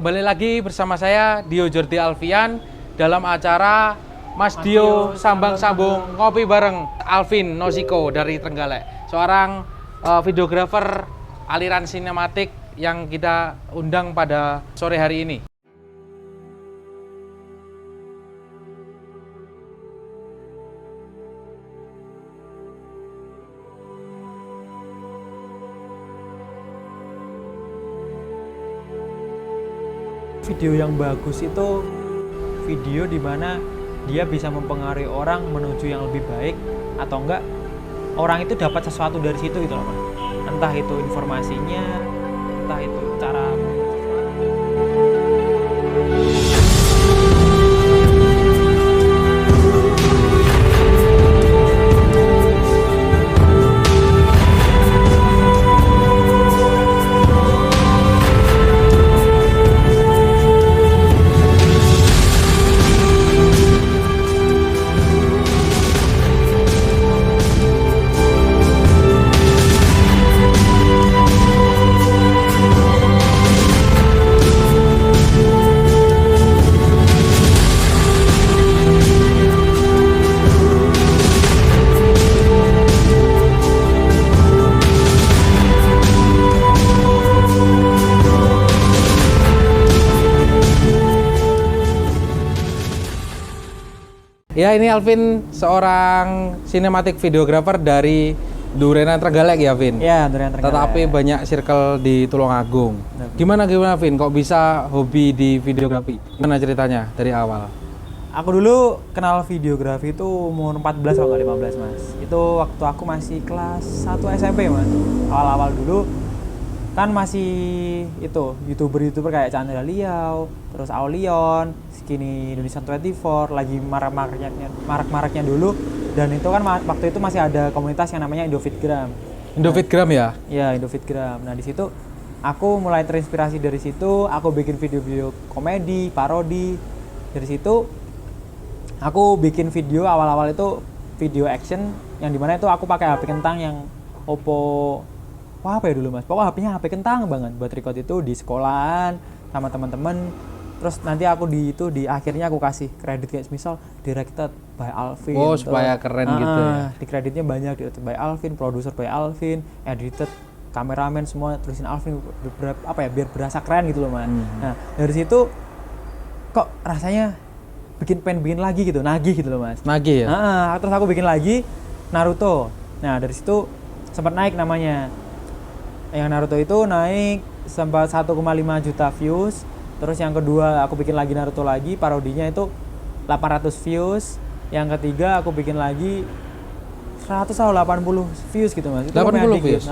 Kembali lagi bersama saya Dio Jordi Alfian dalam acara Mas Dio sambang-sambung ngopi bareng Alvin Nosiko dari Trenggalek, seorang videografer aliran sinematik yang kita undang pada sore hari ini. Video yang bagus itu video di mana dia bisa mempengaruhi orang menuju yang lebih baik, atau enggak orang itu dapat sesuatu dari situ gitu loh, Mas. Entah itu informasinya, entah itu cara. Ya, ini Alvin seorang sinematik videografer dari Durenan Trenggalek ya, Vin? Ya, Durenan Trenggalek. Tetapi banyak circle di Tulungagung. Gimana Vin? Kok bisa hobi di videografi? Gimana ceritanya dari awal? Aku dulu kenal videografi itu umur 14 atau 15, Mas. Itu waktu aku masih kelas 1 SMP, Mas. Awal-awal dulu kan masih itu YouTuber kayak Chandra Liao, terus Aulion, Skinny Indonesia 24 lagi marak-maraknya dulu, dan itu kan waktu itu masih ada komunitas yang namanya Indofitgram. Indofitgram ya? Iya, Indofitgram. Nah, di situ aku mulai terinspirasi dari situ, aku bikin video-video komedi, parodi. Dari situ aku bikin video awal-awal itu video action yang dimana itu aku pakai HP kentang yang Oppo. Wah, apa ya dulu, Mas? Pokoknya HP-nya HP kentang banget buat record itu di sekolahan sama teman-teman. Terus nanti aku di akhirnya aku kasih kredit kayak misal directed by Alvin. Oh, supaya keren gitu ya. Di kreditnya banyak, directed by Alvin, producer by Alvin, edited, kameramen semua tulisin Alvin, biar berasa keren gitu loh, Mas. Nah, dari situ kok rasanya pengen lagi gitu, nagih gitu loh, Mas. Nagih ya? Terus aku bikin lagi Naruto. Nah, dari situ sempat naik namanya. Yang Naruto itu naik sempat 1,5 juta views. Terus yang kedua aku bikin lagi Naruto lagi, parodinya itu 800 views. Yang ketiga aku bikin lagi 100 atau 80 views gitu, Mas. Itu 80 views?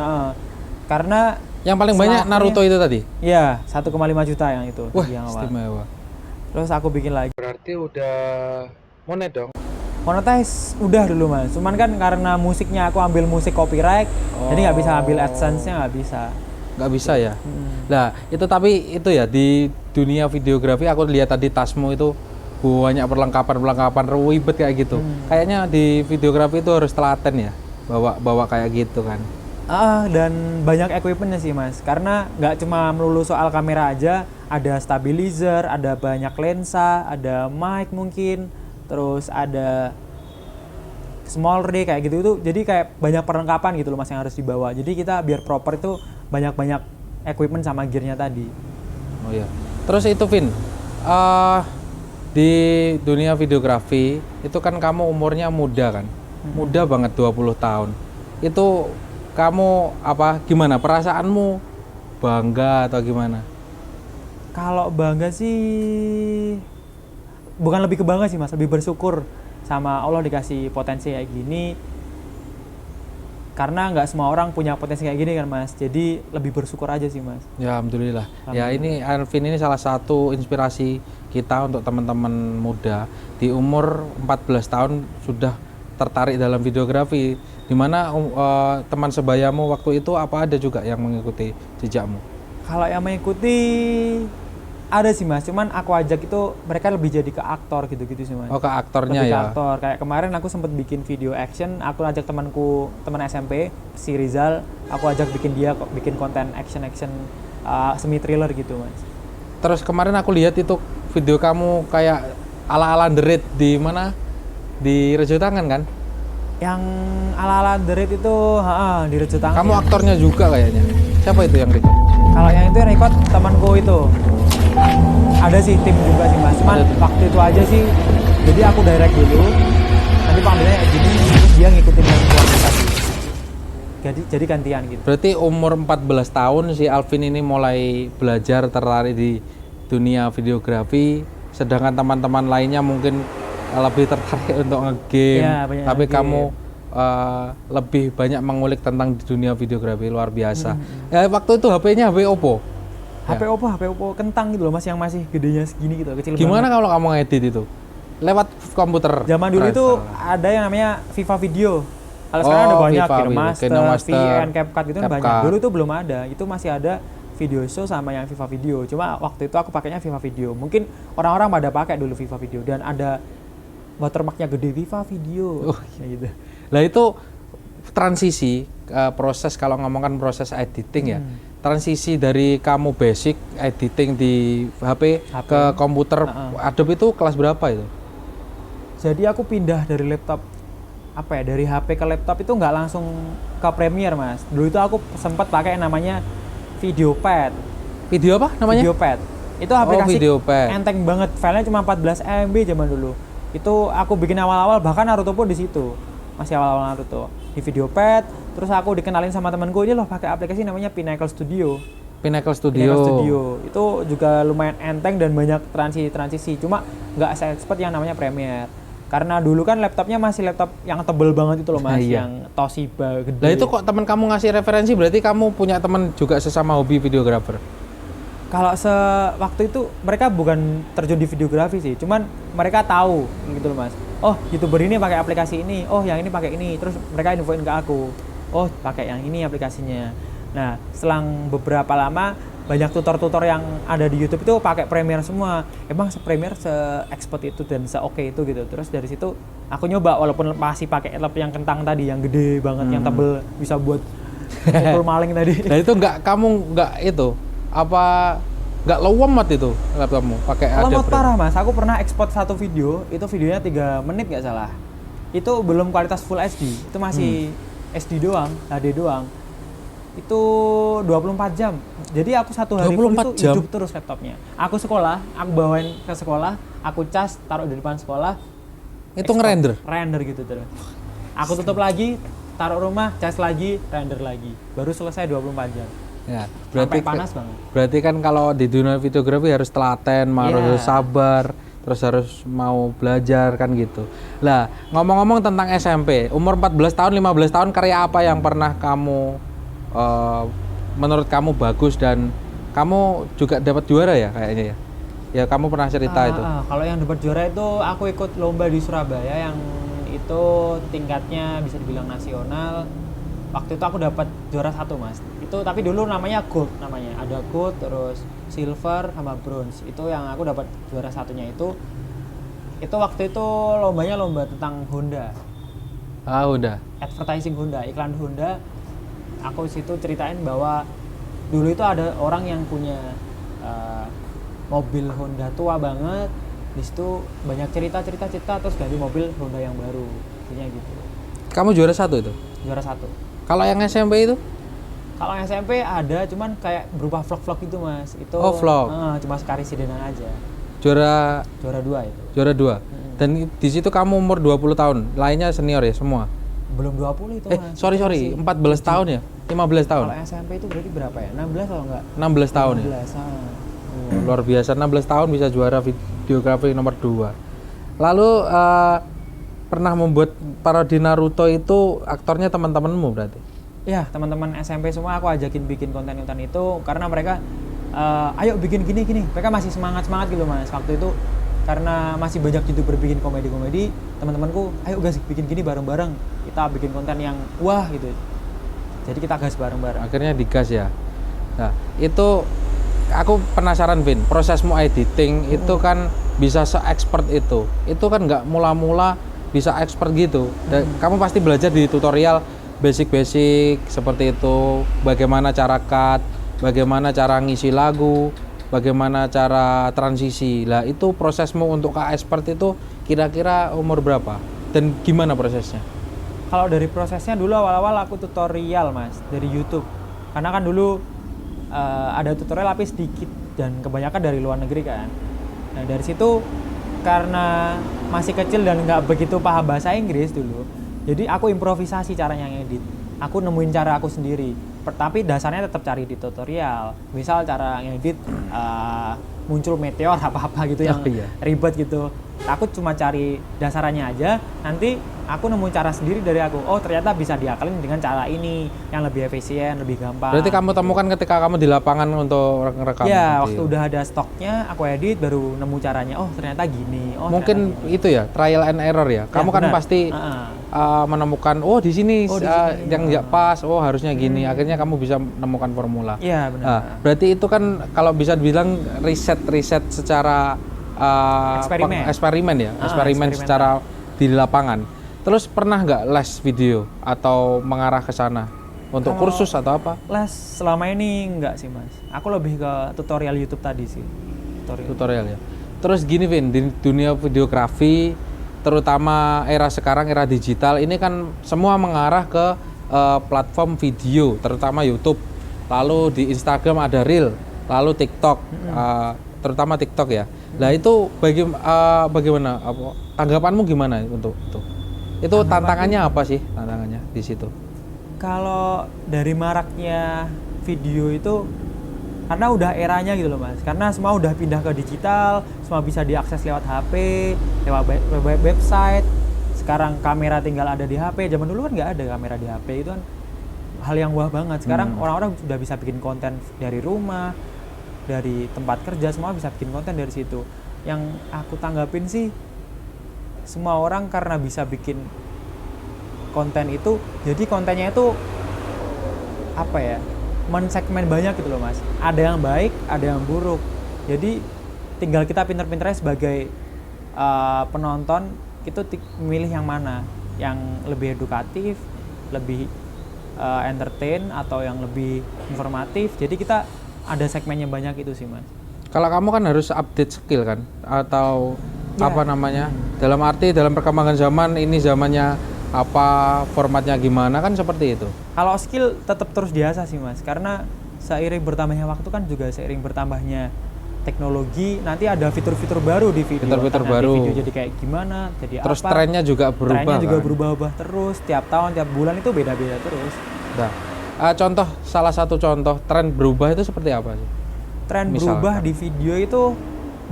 Karena yang paling banyak Naruto itu tadi? Iya, 1,5 juta yang itu. Wah, yang awal. istimewa. Terus aku bikin lagi. Berarti udah monet dong? Monetize udah dulu, Mas. Cuman kan karena musiknya aku ambil musik copyright, jadi nggak bisa ambil AdSense-nya, nggak bisa. Nggak bisa ya? Nah, itu tapi itu ya di dunia videografi aku lihat tadi tasmu itu banyak perlengkapan ribet kayak gitu. Kayaknya di videografi itu harus telaten ya, bawa kayak gitu kan. Dan banyak equipmentnya sih, Mas. Karena nggak cuma melulu soal kamera aja, ada stabilizer, ada banyak lensa, ada mic mungkin, terus ada small rig kayak gitu itu. Jadi kayak banyak perlengkapan gitu loh, Mas, yang harus dibawa. Jadi kita biar proper itu banyak equipment sama gearnya tadi. Oh iya. Terus itu Vin, di dunia videografi itu kan kamu umurnya muda kan? Muda banget, 20 tahun. Itu kamu gimana perasaanmu? Bangga atau gimana? Kalau bangga sih bukan lebih ke bangga sih, Mas, lebih bersyukur sama Allah dikasih potensi kayak gini. Karena nggak semua orang punya potensi kayak gini kan, Mas. Jadi lebih bersyukur aja sih, Mas. Ya, alhamdulillah. Ya, ini Alvin ini salah satu inspirasi kita untuk teman-teman muda di umur 14 tahun sudah tertarik dalam videografi. Dimana teman sebayamu waktu itu apa ada juga yang mengikuti jejakmu? Kalau yang mengikuti ada sih, Mas, cuman aku ajak itu mereka lebih jadi ke aktor gitu-gitu sih, Mas. Oh, ke aktornya lebih ya? Ke aktor. Kayak kemarin aku sempat bikin video action, aku ajak teman SMP, si Rizal, aku ajak bikin konten action semi thriller gitu, Mas. Terus kemarin aku lihat itu video kamu kayak ala-ala The Raid di mana? Di Rejo Tangan kan? Yang ala-ala The Raid itu di Rejo Tangan. Kamu aktornya juga kayaknya. Siapa itu yang record? Kalau yang itu record temanku itu. Ada sih tim juga sih Mas. Cuman waktu itu aja sih. Jadi aku direct dulu. Nanti panggilnya gini, terus dia ngikutin yang kualitas. Jadi gantian gitu. Berarti umur 14 tahun si Alvin ini mulai belajar tertarik di dunia videografi, sedangkan teman-teman lainnya mungkin lebih tertarik untuk nge-game, Ya, tapi nge-game. kamu lebih banyak mengulik tentang dunia videografi, luar biasa. Ya, waktu itu HP-nya HP Oppo. HP Oppo kentang gitu loh Mas, yang masih gedenya segini gitu, kecil Gimana banget. kalau kamu ngedit itu? Lewat komputer. Zaman dulu itu ada yang namanya Viva Video. Kalau sekarang ada banyak, Viva Video, KineMaster, KineMaster, VN, CapCut gitu kan CapCut. banyak. Dulu itu belum ada, itu masih ada Video Show sama yang Viva Video. Cuma waktu itu aku pakainya Viva Video. Mungkin orang-orang pada pakai dulu Viva Video dan ada watermarknya gede Viva Video. Kayak gitu. Lah itu transisi proses, kalau ngomongkan proses editing ya. Transisi dari kamu basic editing di HP ke komputer Adobe itu kelas berapa itu? Jadi aku pindah dari laptop dari HP ke laptop itu nggak langsung ke Premiere Mas. Dulu itu aku sempat pakai namanya VideoPad. Video apa namanya? VideoPad. Itu aplikasi VideoPad. enteng banget, filenya cuma 14 MB zaman dulu. Itu aku bikin awal-awal, bahkan Naruto pun di situ. Masih awal-awal Naruto. Di VideoPad, terus aku dikenalin sama temanku, ini loh pakai aplikasi namanya Pinnacle Studio. Pinnacle Pinnacle Studio. Itu juga lumayan enteng dan banyak transisi. Cuma nggak se-expert yang namanya Premiere. Karena dulu kan laptopnya masih laptop yang tebel banget itu loh Mas, Iya. yang Toshiba gede. Lah itu kok teman kamu ngasih referensi, berarti kamu punya teman juga sesama hobi videografer? Kalau waktu itu mereka bukan terjun di videografi sih, cuman mereka tahu gitu loh Mas. Oh, YouTuber ini pakai aplikasi ini, oh yang ini pakai ini, terus mereka infoin ke aku. Oh, pakai yang ini aplikasinya. Nah, selang beberapa lama banyak tutor-tutor yang ada di YouTube itu pakai Premiere semua. Emang Premiere se-expert itu dan se-oke itu gitu. Terus dari situ aku nyoba, walaupun masih pakai laptop yang kentang tadi, yang gede banget, yang tebel, bisa buat pukul maling tadi. Nah itu kamu nggak itu apa nggak lemet itu laptopmu pakai Lemot Adobe? parah Mas, aku pernah ekspor satu video, itu videonya 3 menit nggak salah. Itu belum kualitas Full HD, itu masih SD doang, HD doang. Itu 24 jam. Jadi aku satu hari full 24 itu jam? hidup terus laptopnya. Aku sekolah, aku bawain ke sekolah, aku cas, taruh di depan sekolah. Itu ngerender? Render gitu terus. Aku tutup lagi, taruh rumah, cas lagi, render lagi. Baru selesai 24 jam. Ya, Sampai panas banget. Berarti kan kalau di dunia videografi harus telaten, harus sabar, terus harus mau belajar kan gitu. Lah, ngomong-ngomong tentang SMP, umur 14 tahun, 15 tahun karya apa yang pernah kamu menurut kamu bagus dan kamu juga dapat juara ya kayaknya ya? Ya kamu pernah cerita itu. Kalau yang dapat juara itu aku ikut lomba di Surabaya yang itu tingkatnya bisa dibilang nasional. Waktu itu aku dapat juara 1 Mas. Itu tapi dulu namanya gold namanya. Ada gold, terus silver sama bronze. Itu yang aku dapat juara 1-nya itu. Itu waktu itu lombanya lomba tentang Honda. Ah udah. Advertising Honda, iklan Honda. Aku situ ceritain bahwa dulu itu ada orang yang punya mobil Honda tua banget. Di situ banyak cerita terus ganti mobil Honda yang baru. Intinya gitu. Kamu juara 1 itu? Juara 1. Kalau yang SMP itu? Kalau yang SMP ada, cuman kayak berupa vlog-vlog gitu Mas. Itu vlog. Cuma sekali sidenan aja. Juara 2 itu. Juara 2. Dan di situ kamu umur 20 tahun. Lainnya senior ya semua? Belum 20 itu Mas. Sorry, 14 tahun ya? 15 tahun? Kalau SMP itu berarti berapa ya? 16 atau enggak? 16 tahun 16, ya? Luar biasa, 16 tahun bisa juara videografi nomor 2. Lalu pernah membuat parodi Naruto itu aktornya teman-temanmu berarti? Ya, teman-teman SMP semua aku ajakin bikin konten-konten itu karena mereka ayo bikin gini. Mereka masih semangat gitu Mas. Waktu itu karena masih banyak YouTuber bikin komedi-komedi, teman-temanku, ayo guys bikin gini bareng-bareng. Kita bikin konten yang wah gitu. Jadi kita gas bareng-bareng. Akhirnya digas ya. Nah, itu aku penasaran Vin, prosesmu editing itu kan bisa se-expert itu. Itu kan nggak mula-mula bisa expert gitu. Dan kamu pasti belajar di tutorial basic-basic seperti itu, bagaimana cara cut, bagaimana cara ngisi lagu. bagaimana cara transisi. Lah itu prosesmu untuk ke expert itu kira-kira umur berapa? Dan gimana prosesnya? Kalau dari prosesnya dulu awal-awal aku tutorial Mas dari YouTube. Karena kan dulu ada tutorial tapi sedikit dan kebanyakan dari luar negeri kan. Nah dari situ karena masih kecil dan nggak begitu paham bahasa Inggris dulu, jadi aku improvisasi caranya ngedit. Aku nemuin cara aku sendiri. Tapi dasarnya tetap cari di tutorial. Misal cara ngedit muncul meteor apa-apa gitu yang ribet gitu. Aku cuma cari dasarannya aja. Nanti aku nemu cara sendiri dari aku. Oh ternyata bisa diakalin dengan cara ini yang lebih efisien, lebih gampang. Berarti kamu temukan ketika kamu di lapangan untuk rekam? Iya, waktu udah ada stoknya, aku edit baru nemu caranya. Oh ternyata gini. Oh mungkin ternyata gini. itu ya trial and error ya. Kamu kan pasti menemukan di sini yang nggak pas. Oh harusnya gini. Akhirnya kamu bisa menemukan formula. Iya benar. Berarti itu kan kalau bisa dibilang riset secara eksperimen ya, eksperimen secara di lapangan. Terus pernah nggak les video atau mengarah ke sana untuk kursus atau apa? Les selama ini enggak sih Mas. Aku lebih ke tutorial YouTube tadi sih. Tutorial ya. Terus gini Vin, di dunia videografi, terutama era sekarang, era digital, ini kan semua mengarah ke platform video, terutama YouTube. Lalu di Instagram ada Reel, lalu TikTok, terutama TikTok ya. Nah itu bagaimana? Tanggapanmu gimana untuk itu? Itu tantangannya apa sih tantangannya di situ? Kalau dari maraknya video itu karena udah eranya gitu loh Mas. Karena semua udah pindah ke digital, semua bisa diakses lewat HP, lewat website. Sekarang kamera tinggal ada di HP. Zaman dulu kan nggak ada kamera di HP, itu kan hal yang wah banget. Sekarang orang-orang sudah bisa bikin konten dari rumah, dari tempat kerja, semua bisa bikin konten dari situ. Yang aku tanggapin sih, semua orang karena bisa bikin konten itu, jadi kontennya itu apa ya, mensegmen banyak gitu loh Mas. Ada yang baik, ada yang buruk. Jadi tinggal kita pinter-pinternya sebagai penonton itu milih yang mana, yang lebih edukatif, lebih entertain, atau yang lebih informatif. Jadi kita ada segmennya banyak itu sih Mas. Kalau kamu kan harus update skill kan, atau apa namanya, dalam arti dalam perkembangan zaman ini, zamannya apa, formatnya gimana, kan seperti itu. Kalau skill tetap terus diasah sih Mas, karena seiring bertambahnya waktu kan juga seiring bertambahnya teknologi, nanti ada fitur-fitur baru di video. Fitur-fitur baru. Video jadi kayak gimana, jadi terus apa. Trennya juga berubah. Trennya juga kan? berubah terus, tiap tahun, tiap bulan itu beda-beda terus. Nah, salah satu contoh tren berubah itu seperti apa sih? Tren berubah di video itu,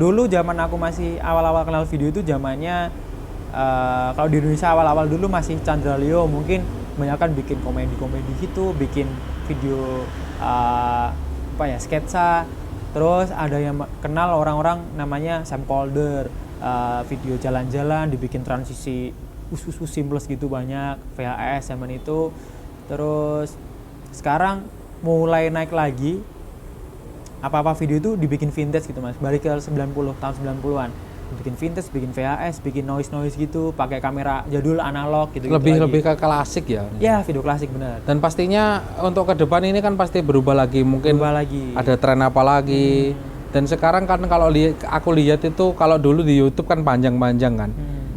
dulu zaman aku masih awal-awal kenal video itu zamannya kalau di Indonesia awal-awal dulu masih Chandra Leo, mungkin kebanyakan bikin komedi-komedi gitu, bikin video sketsa. Terus ada yang kenal orang-orang namanya Sam Calder, video jalan-jalan dibikin transisi seamless gitu, banyak VHS zaman itu. Terus sekarang mulai naik lagi, apa-apa video itu dibikin vintage gitu Mas, balik ke tahun 90-an. Bikin vintage, bikin VHS, bikin noise gitu, pakai kamera jadul analog gitu. Lebih ke klasik ya. Ya, video klasik benar. Dan pastinya untuk ke depan ini kan pasti berubah lagi, mungkin ada tren apa lagi. Dan sekarang kan kalau aku lihat itu, kalau dulu di YouTube kan panjang-panjang kan.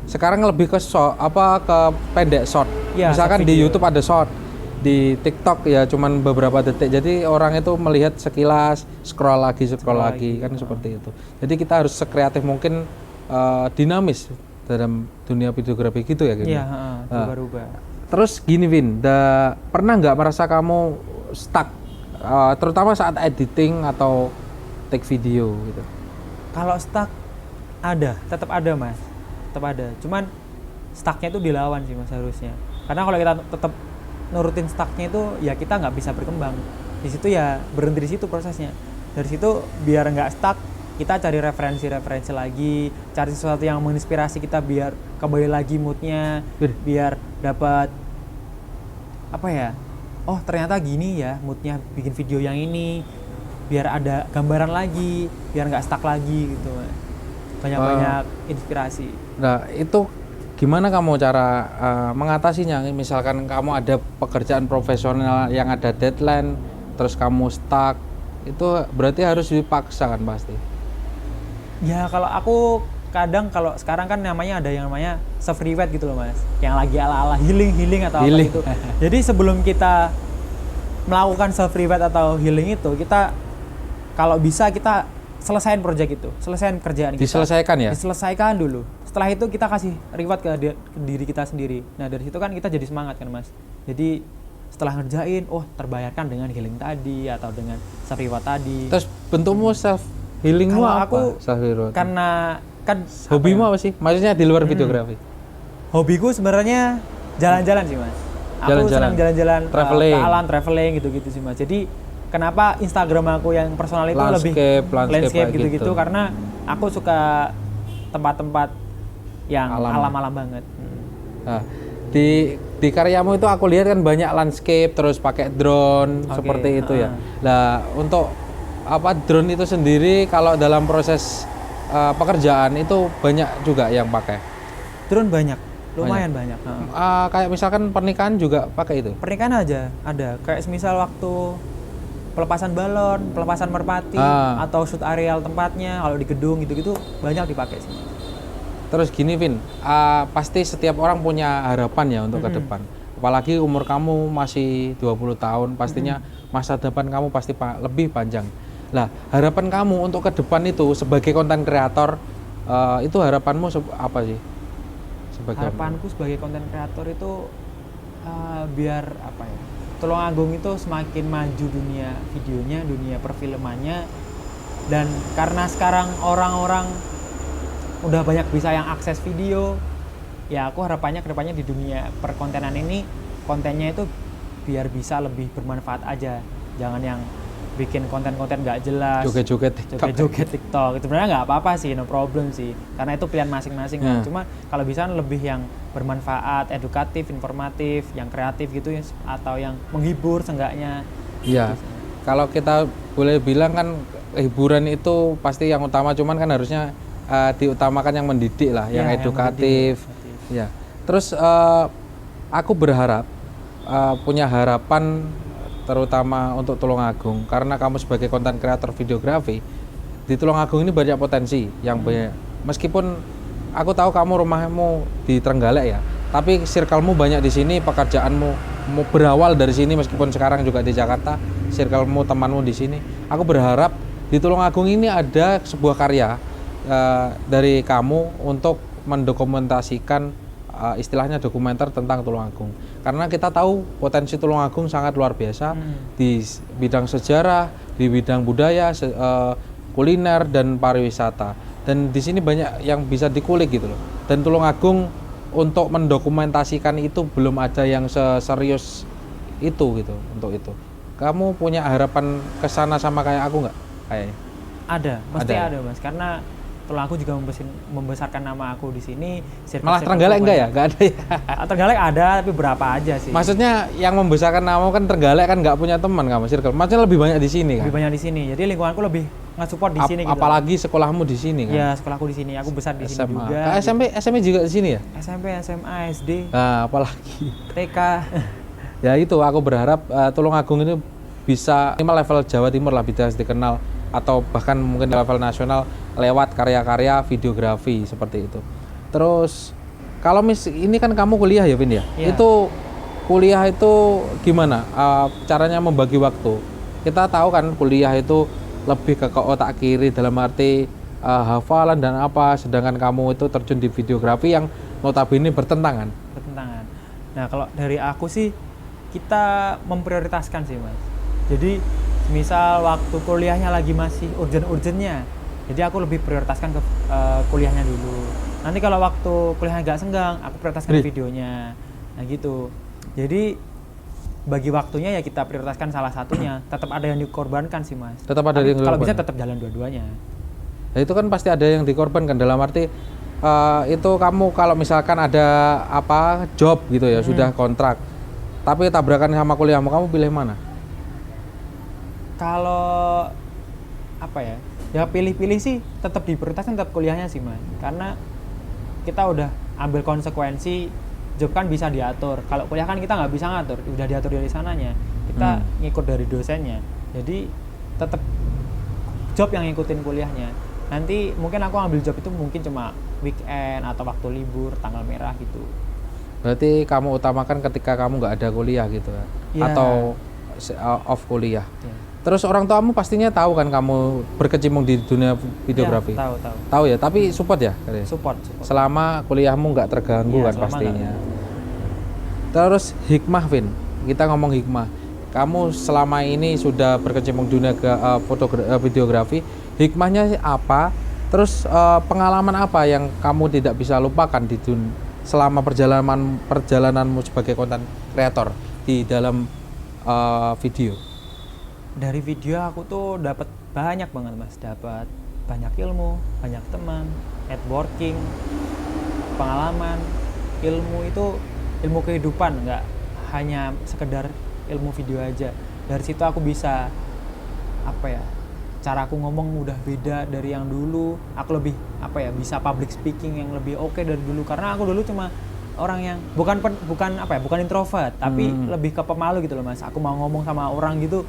Sekarang lebih ke ke pendek short. Ya, misalkan di YouTube ada short, di TikTok ya cuman beberapa detik. Jadi orang itu melihat sekilas, scroll lagi kan seperti itu. Jadi kita harus sekreatif mungkin, dinamis dalam dunia videografi gitu ya. Iya, berubah-ubah. Terus gini Vin, pernah nggak merasa kamu stuck, terutama saat editing atau take video gitu? Kalau stuck tetap ada Mas, tetap ada. Cuman stucknya itu dilawan sih Mas harusnya. Karena kalau kita tetap nurutin stucknya itu, ya kita nggak bisa berkembang. Di situ ya berhenti di situ prosesnya. Dari situ biar nggak stuck, kita cari referensi lagi, cari sesuatu yang menginspirasi kita biar kembali lagi moodnya, biar dapat oh ternyata gini ya moodnya bikin video yang ini, biar ada gambaran lagi, biar nggak stuck lagi gitu. Banyak inspirasi. Nah itu gimana kamu cara mengatasinya? Misalkan kamu ada pekerjaan profesional yang ada deadline, terus kamu stuck, Itu berarti harus dipaksa kan pasti. Ya kalau aku kadang kalau sekarang kan namanya ada yang namanya self reward gitu loh Mas, yang lagi ala-ala healing atau Healing. apa gitu. Jadi sebelum kita melakukan self reward atau healing itu, kita kalau bisa kita selesain project itu, selesain kerjaan kita. Diselesaikan ya? Diselesaikan dulu. Setelah itu kita kasih reward ke diri kita sendiri. Nah dari situ kan kita jadi semangat kan Mas. Jadi setelah ngerjain, oh terbayarkan dengan healing tadi atau dengan self reward tadi. Terus bentukmu self healingmu Kalau apa? aku Self reward. karena kan Hobimu apa sih? Maksudnya di luar videografi. hobiku sebenarnya jalan-jalan sih Mas. Aku Jalan-jalan. senang jalan-jalan Traveling. ke alam, traveling gitu-gitu sih Mas. Jadi kenapa Instagram aku yang personal itu lebih Landscape kayak gitu-gitu gitu. karena aku suka tempat-tempat yang Alam. alam-alam banget. Nah, di karyamu itu aku lihat kan banyak landscape terus pakai drone Oke, seperti itu ya. Nah, untuk apa drone itu sendiri kalau dalam proses pekerjaan itu banyak juga yang pakai. Drone banyak, lumayan banyak. Kayak misalkan pernikahan juga pakai itu. Pernikahan aja ada, kayak semisal waktu pelepasan balon, pelepasan merpati, atau shoot areal tempatnya, kalau di gedung gitu-gitu banyak dipakai sih. Terus gini Vin, pasti setiap orang punya harapan ya untuk ke depan. Apalagi umur kamu masih 20 tahun, pastinya masa depan kamu pasti lebih panjang. Nah, harapan kamu untuk ke depan itu sebagai konten kreator, itu harapanmu apa sih? Harapanku sebagai konten kreator itu biar apa ya? Tulungagung itu semakin maju dunia videonya, dunia perfilmannya, dan karena sekarang orang-orang udah banyak bisa yang akses video, ya aku harapannya kedepannya di dunia perkontenan ini kontennya itu biar bisa lebih bermanfaat aja, jangan yang bikin konten-konten nggak jelas, joget-joget TikTok itu sebenarnya nggak apa-apa sih, no problem sih, karena itu pilihan masing-masing. Cuma kalau bisa lebih yang bermanfaat, edukatif, informatif, yang kreatif gitu ya, atau yang menghibur seenggaknya. Iya. Kalau kita boleh bilang kan hiburan itu pasti yang utama, cuman kan harusnya diutamakan yang mendidik lah, yang edukatif. Ya. Terus aku berharap punya harapan terutama untuk Tulungagung, karena kamu sebagai konten kreator videografi di Tulungagung ini banyak potensi yang banyak. Meskipun aku tahu kamu rumahmu di Trenggalek ya, tapi circlemu banyak di sini, pekerjaanmu mau berawal dari sini, meskipun sekarang juga di Jakarta, circlemu temanmu di sini. Aku berharap di Tulungagung ini ada sebuah karya dari kamu untuk mendokumentasikan istilahnya dokumenter tentang Tulungagung, karena kita tahu potensi Tulungagung sangat luar biasa di bidang sejarah, di bidang budaya, kuliner dan pariwisata, dan di sini banyak yang bisa dikulik gitu loh. Dan Tulungagung untuk mendokumentasikan itu belum ada yang serius itu gitu. Untuk itu kamu punya harapan kesana sama kayak aku nggak? Kayaknya ada, mesti ada Mas, karena Tulungagung juga membesarkan nama aku di sini. Malah Trenggalek enggak ya? Enggak ada ya? Trenggalek ada, tapi berapa aja sih. Maksudnya yang membesarkan nama kan Trenggalek kan nggak punya teman kamu circle. Maksudnya lebih banyak di sini kan? Lebih banyak di sini. Jadi lingkunganku lebih nge-support di sini gitu. Apalagi sekolahmu di sini kan? Ya, sekolahku di sini. Aku besar di sini juga. SMP juga di sini ya? SMP, SMA, SD. Nah, apalagi TK. Ya itu aku berharap Tulungagung ini bisa level Jawa Timur lah, bisa dikenal, atau bahkan mungkin level nasional lewat karya-karya videografi seperti itu. Terus kalau ini kan kamu kuliah ya Vin ya? Itu kuliah itu gimana caranya membagi waktu? Kita tahu kan kuliah itu lebih ke otak kiri dalam arti hafalan dan apa, sedangkan kamu itu terjun di videografi yang notabene bertentangan. Nah kalau dari aku sih kita memprioritaskan sih Mas. Jadi misal waktu kuliahnya lagi masih urgent-urgentnya, jadi aku lebih prioritaskan ke kuliahnya dulu. Nanti kalau waktu kuliahnya agak senggang, aku prioritaskan videonya. Nah gitu. Jadi bagi waktunya ya kita prioritaskan salah satunya. Tetap ada yang dikorbankan sih Mas. Tetap ada yang kalau bisa tetap jalan dua-duanya. Nah, itu kan pasti ada yang dikorbankan, dalam arti itu kamu kalau misalkan ada apa job gitu ya, sudah kontrak, tapi tabrakan sama kuliahmu, kamu pilih mana? Kalau apa ya? Ya pilih-pilih sih, tetap diprioritaskan tetap kuliahnya sih Mas. Karena kita udah ambil konsekuensi, job kan bisa diatur. Kalau kuliah kan kita nggak bisa ngatur, udah diatur dari sananya. Kita ngikut dari dosennya. Jadi tetap job yang ngikutin kuliahnya. Nanti mungkin aku ambil job itu mungkin cuma weekend atau waktu libur, tanggal merah gitu. Berarti kamu utamakan ketika kamu nggak ada kuliah gitu ya? Ya. Atau off kuliah. Ya. Terus orang tuamu pastinya tahu kan kamu berkecimpung di dunia videografi? Ya, tahu. Tahu ya, tapi support ya? Support. Selama kuliahmu nggak terganggu Ya, kan pastinya. Terus hikmah, Vin. Kita ngomong hikmah. Kamu selama ini sudah berkecimpung dunia videografi, hikmahnya apa? Terus pengalaman apa yang kamu tidak bisa lupakan di selama perjalananmu sebagai konten kreator di dalam video? Dari video aku tuh dapat banyak banget Mas, dapat banyak ilmu, banyak teman, networking, pengalaman, ilmu kehidupan, nggak hanya sekedar ilmu video aja. Dari situ aku bisa cara aku ngomong udah beda dari yang dulu. Aku lebih bisa public speaking yang lebih oke dari dulu, karena aku dulu cuma orang yang bukan introvert, tapi lebih ke pemalu gitu loh Mas. Aku mau ngomong sama orang gitu,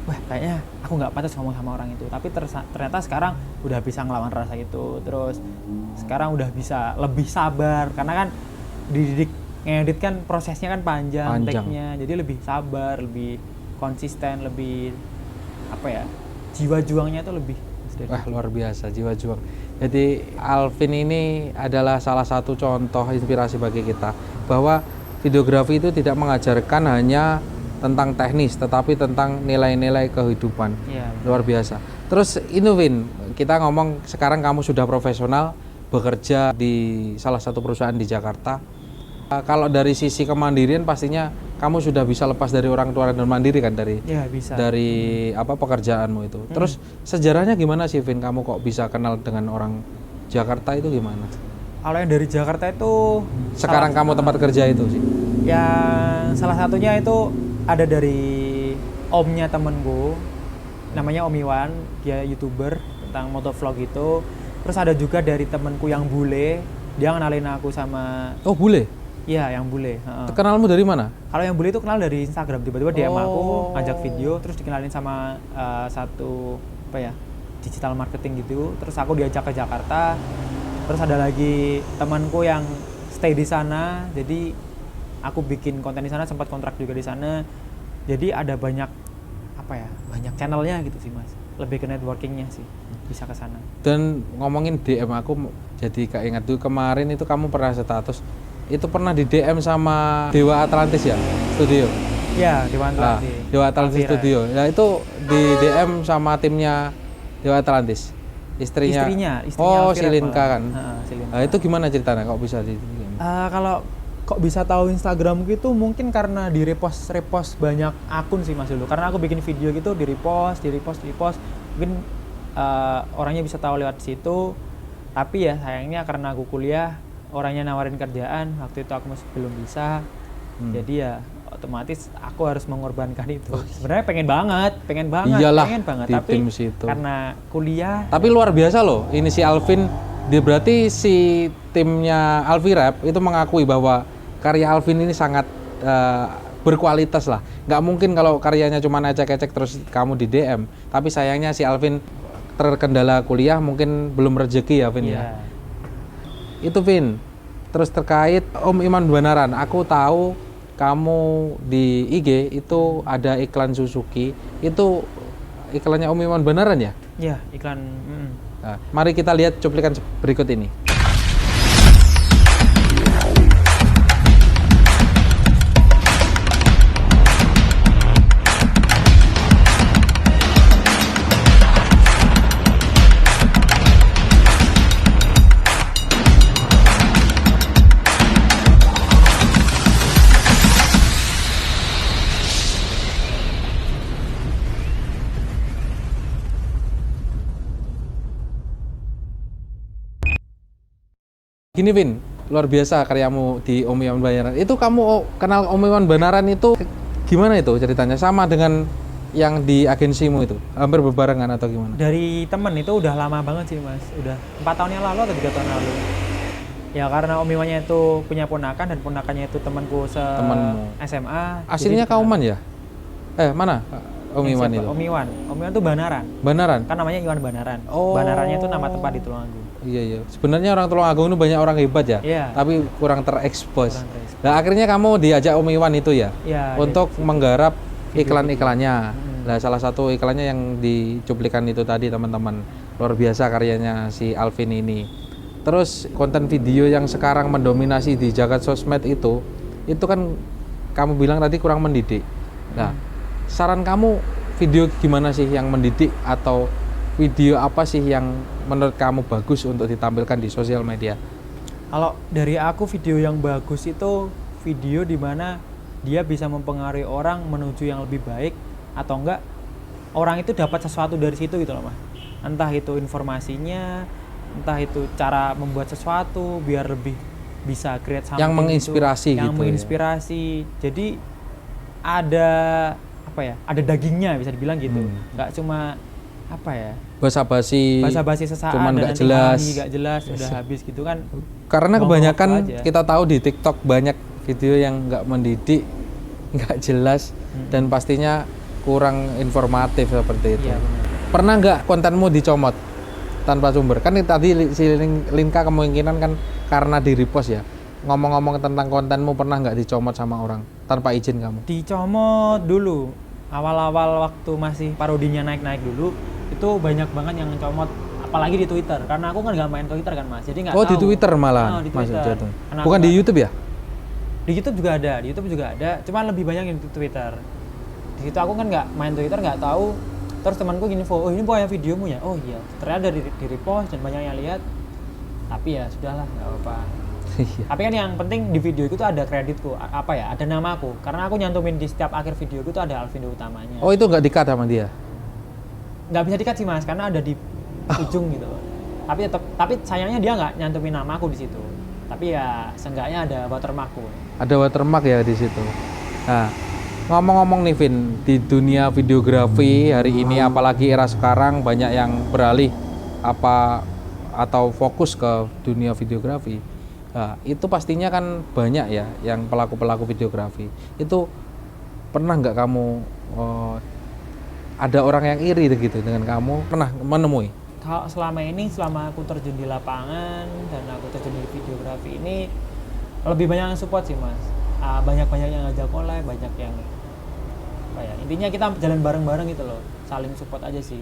wah kayaknya aku nggak pantas ngomong sama orang itu. Tapi ternyata sekarang udah bisa ngelawan rasa itu. Terus sekarang udah bisa lebih sabar, karena kan dididik ngedit kan prosesnya kan panjang. Take-nya, jadi lebih sabar, lebih konsisten, lebih jiwa juangnya itu lebih. Wah luar biasa, jiwa juang. Jadi Alvin ini adalah salah satu contoh inspirasi bagi kita, bahwa videografi itu tidak mengajarkan hanya tentang teknis, tetapi tentang nilai-nilai kehidupan. Ya, luar biasa. Terus Vin, kita ngomong sekarang kamu sudah profesional, bekerja di salah satu perusahaan di Jakarta. Kalau dari sisi kemandirian pastinya kamu sudah bisa lepas dari orang tua dan mandiri kan dari bisa. Dari pekerjaanmu itu. Terus sejarahnya gimana sih Vin, kamu kok bisa kenal dengan orang Jakarta itu gimana? Kalau yang dari Jakarta itu sekarang kamu tempat kerja itu sih? Yang salah satunya itu ada dari omnya temenku, namanya Om Iwan, dia YouTuber tentang motovlog itu. Terus ada juga dari temenku yang bule, dia kenalin aku sama. Oh bule? Iya, yang bule. Kenalmu dari mana? Kalau yang bule itu kenal dari Instagram, tiba-tiba DM aku, ngajak video, terus dikenalin sama satu digital marketing gitu. Terus aku diajak ke Jakarta. Terus ada lagi temanku yang stay di sana, jadi aku bikin konten di sana, sempat kontrak juga di sana. Jadi ada banyak banyak channelnya gitu sih Mas. Lebih ke networkingnya sih, bisa ke sana. Dan ngomongin DM, aku jadi keinget dulu kemarin itu kamu pernah status itu pernah di DM sama Dewa Atlantis ya studio. Ya, Dewa Atlantis. Dewa Atlantis studio. Ya itu di DM sama timnya Dewa Atlantis. Istrinya oh Silinka kan. Silinka. Itu gimana ceritanya kok bisa di kalau kok bisa tahu Instagram gitu, mungkin karena di repost banyak akun sih Mas dulu. Karena aku bikin video gitu di repost. Mungkin orangnya bisa tahu lewat situ. Tapi ya sayangnya karena aku kuliah, orangnya nawarin kerjaan, waktu itu aku masih belum bisa. Jadi ya otomatis aku harus mengorbankan itu. Sebenarnya pengen banget. Iyalah, tapi tim situ. karena kuliah. Tapi luar biasa loh, ini si Alvin, dia berarti si timnya Alvirap itu mengakui bahwa karya Alvin ini sangat berkualitas lah. Nggak mungkin kalau karyanya cuma ecek-ecek terus kamu di DM. Tapi sayangnya si Alvin terkendala kuliah, mungkin belum rezeki ya Vin ya. Itu Vin. Terus terkait Om Iman Banaran, aku tahu kamu di IG itu ada iklan Suzuki. Itu iklannya Om Iman Banaran ya? Iya, iklan. Nah, mari kita lihat cuplikan berikut ini. Gini Vin, luar biasa karyamu di Om Iwan Banaran. Itu kamu kenal Om Iwan Banaran itu gimana itu ceritanya? Sama dengan yang di agensimu itu? Hampir berbarengan atau gimana? Dari temen itu udah lama banget sih Mas. Udah 4 tahun yang lalu atau 3 tahun yang lalu. Ya karena Om Iwannya itu punya ponakan, dan ponakannya itu temanku Temenmu. SMA. Aslinya Kauman ya? Mana? Om Iwan itu? Om Iwan. Om Iwan tuh Banaran. Banaran? Kan namanya Iwan Banaran. Oh. Banarannya itu nama tempat di Tulungagung. Iya iya. Sebenarnya orang Tulungagung itu banyak orang hebat ya. Iya. Tapi kurang terekspos. Kurang terekspos. Nah, akhirnya kamu diajak Om Iwan itu ya? Iya. Untuk menggarap iklan-iklannya. Hmm. Nah, salah satu iklannya yang dicuplikan itu tadi teman-teman. Luar biasa karyanya si Alvin ini. Terus konten video yang sekarang mendominasi di jagat sosmed itu kan kamu bilang tadi kurang mendidik. Nah, saran kamu video gimana sih yang mendidik atau video apa sih yang menurut kamu bagus untuk ditampilkan di sosial media? Kalau dari aku video yang bagus itu video di mana dia bisa mempengaruhi orang menuju yang lebih baik atau enggak orang itu dapat sesuatu dari situ gitu loh Mas. Entah itu informasinya, entah itu cara membuat sesuatu biar lebih bisa create something yang menginspirasi yang gitu. menginspirasi. Jadi ada apa ya? Ada dagingnya bisa dibilang gitu. Nggak cuma apa ya? Basa-basi Sesaat cuman dan nggak nanti jelas. nggak jelas udah habis gitu kan. Karena Ngomong kebanyakan apa aja. kita tahu di TikTok banyak video yang nggak mendidik, nggak jelas dan pastinya kurang informatif seperti itu. Iya, benar. Pernah nggak kontenmu dicomot tanpa sumber? Kan tadi si Linka kemungkinan kan karena di repost ya. Ngomong-ngomong tentang kontenmu, pernah nggak dicomot sama orang tanpa izin kamu? Dicomot dulu. Awal-awal waktu masih parodinya naik-naik dulu, itu banyak banget yang ngecomot, apalagi di Twitter. Karena aku kan nggak main Twitter kan Mas, jadi nggak tahu. Oh di Twitter malah? Oh, di Mas Twitter. jatuh. Karena Bukan aku di kan- YouTube ya? Di YouTube juga ada, cuman lebih banyak yang di Twitter. Di situ aku kan nggak main Twitter, nggak tahu. Terus temanku gini, oh ini banyak videomu ya? Oh iya, ternyata di repost dan banyak yang lihat. Tapi ya sudahlah, nggak apa-apa. Iya. Tapi kan yang penting di video itu tuh ada kreditku, apa ya? Ada namaku. Karena aku nyantumin di setiap akhir video itu ada Alvin utamanya. Oh itu nggak di-cut sama dia? Nggak bisa di-cut sih Mas, karena ada di ujung gitu. Tapi sayangnya dia nggak nyantumin namaku di situ. Tapi ya seenggaknya ada watermarkku. Ada watermark ya di situ. Nah, ngomong-ngomong nih Vin, di dunia videografi hari ini apalagi era sekarang banyak yang beralih atau fokus ke dunia videografi. Nah, itu pastinya kan banyak ya yang pelaku-pelaku videografi. Itu pernah nggak kamu ada orang yang iri gitu dengan kamu? Pernah menemui? Kalau selama aku terjun di lapangan dan aku terjun di videografi ini lebih banyak yang support sih Mas. Banyak yang ngajak collab, banyak yang apa ya? Intinya kita jalan bareng-bareng gitu loh, saling support aja sih.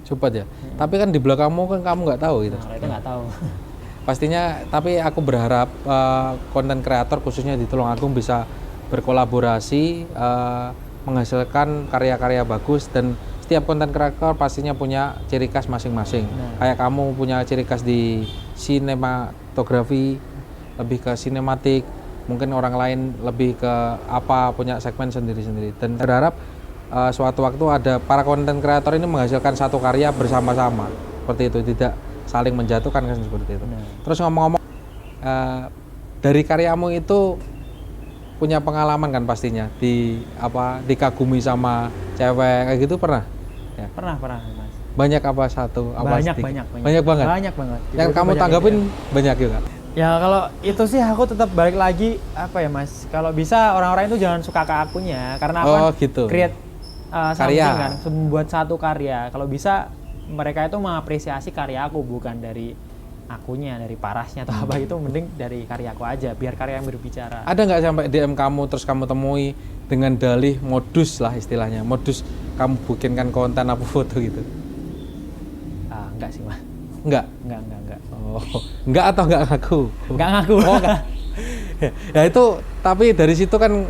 Support ya. Tapi kan di belakangmu kan kamu nggak tahu gitu. Nah, kalau itu nggak tahu. Pastinya, tapi aku berharap konten kreator khususnya di Tulungagung bisa berkolaborasi, menghasilkan karya-karya bagus dan setiap konten kreator pastinya punya ciri khas masing-masing. Kayak kamu punya ciri khas di sinematografi, lebih ke sinematik, mungkin orang lain lebih ke apa, punya segmen sendiri-sendiri. Dan berharap suatu waktu ada para konten kreator ini menghasilkan satu karya bersama-sama. Seperti itu, tidak saling menjatuhkan kan seperti itu. Terus ngomong-ngomong dari karyamu itu punya pengalaman kan pastinya dikagumi sama cewek kayak gitu pernah? Ya. Pernah Mas. Banyak apa satu? Apa Banyak sedikit? banget. Banyak banget. Banyak banget. Yang kamu Banyak tanggapin gitu banyak juga. ya kalau itu sih aku tetap balik lagi apa ya Mas. Kalau bisa orang-orang itu jangan suka ke akunya karena aku kan gitu. create something Karya. kan, membuat satu karya. Kalau bisa mereka itu mengapresiasi karya aku bukan dari akunya, dari parasnya atau apa itu, mending dari karyaku aja biar karya yang berbicara. Ada nggak sampai DM kamu terus kamu temui dengan dalih modus lah istilahnya, modus kamu bikinkan konten apa foto gitu? Enggak sih Mas. Enggak. Oh, enggak atau enggak ngaku? Enggak ngaku. Oh, enggak. Ya itu, tapi dari situ kan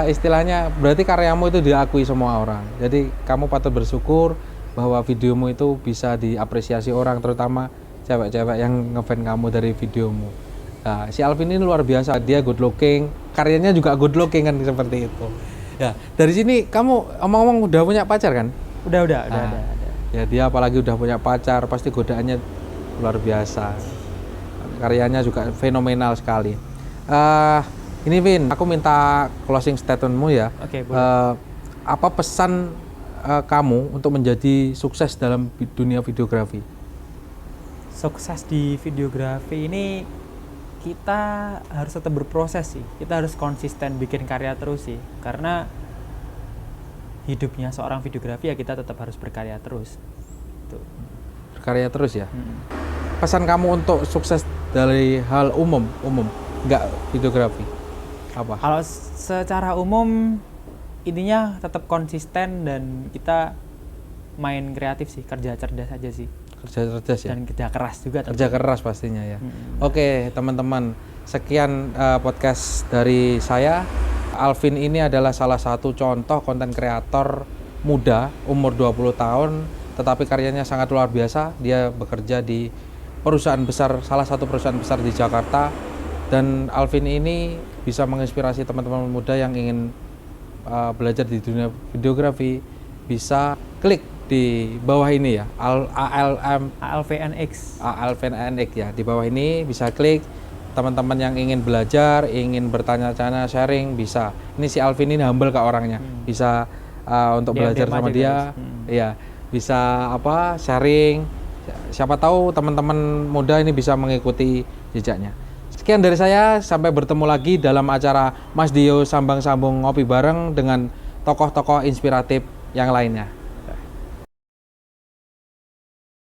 istilahnya berarti karyamu itu diakui semua orang. Jadi kamu patut bersyukur bahwa videomu itu bisa diapresiasi orang, terutama cewek-cewek yang ngefan kamu dari videomu. Nah, si Alvin ini luar biasa, dia good looking, karyanya juga good looking kan seperti itu. Ya, dari sini kamu omong-omong udah punya pacar kan? Udah ada. Ya dia apalagi udah punya pacar, pasti godaannya luar biasa. Karyanya juga fenomenal sekali. Ini Vin, aku minta closing statementmu ya. Oke, boleh. Apa pesan kamu untuk menjadi sukses dalam dunia videografi? Sukses di videografi ini kita harus tetap berproses sih. Kita harus konsisten bikin karya terus sih. Karena hidupnya seorang videografi ya kita tetap harus berkarya terus. Tuh. Berkarya terus ya. Pesan kamu untuk sukses dari hal umum, nggak videografi apa? Kalau secara umum intinya tetap konsisten dan kita main kreatif sih, kerja cerdas aja sih. Kerja cerdas ya. Dan kerja keras juga. Kerja keras pastinya ya. Oke teman-teman, sekian podcast dari saya. Alvin ini adalah salah satu contoh konten kreator muda umur 20 tahun tetapi karyanya sangat luar biasa. Dia bekerja di perusahaan besar, salah satu perusahaan besar di Jakarta, dan Alvin ini bisa menginspirasi teman-teman muda yang ingin belajar di dunia videografi. Bisa klik di bawah ini ya, ALVNX ya, di bawah ini bisa klik. Teman-teman yang ingin belajar, ingin bertanya-tanya, sharing, bisa. Ini si Alvin ini humble kak orangnya, bisa untuk belajar sama dia, ya bisa sharing. Siapa tahu teman-teman muda ini bisa mengikuti jejaknya. Sekian dari saya, sampai bertemu lagi dalam acara Mas Dio Sambang-Sambung Ngopi Bareng dengan tokoh-tokoh inspiratif yang lainnya.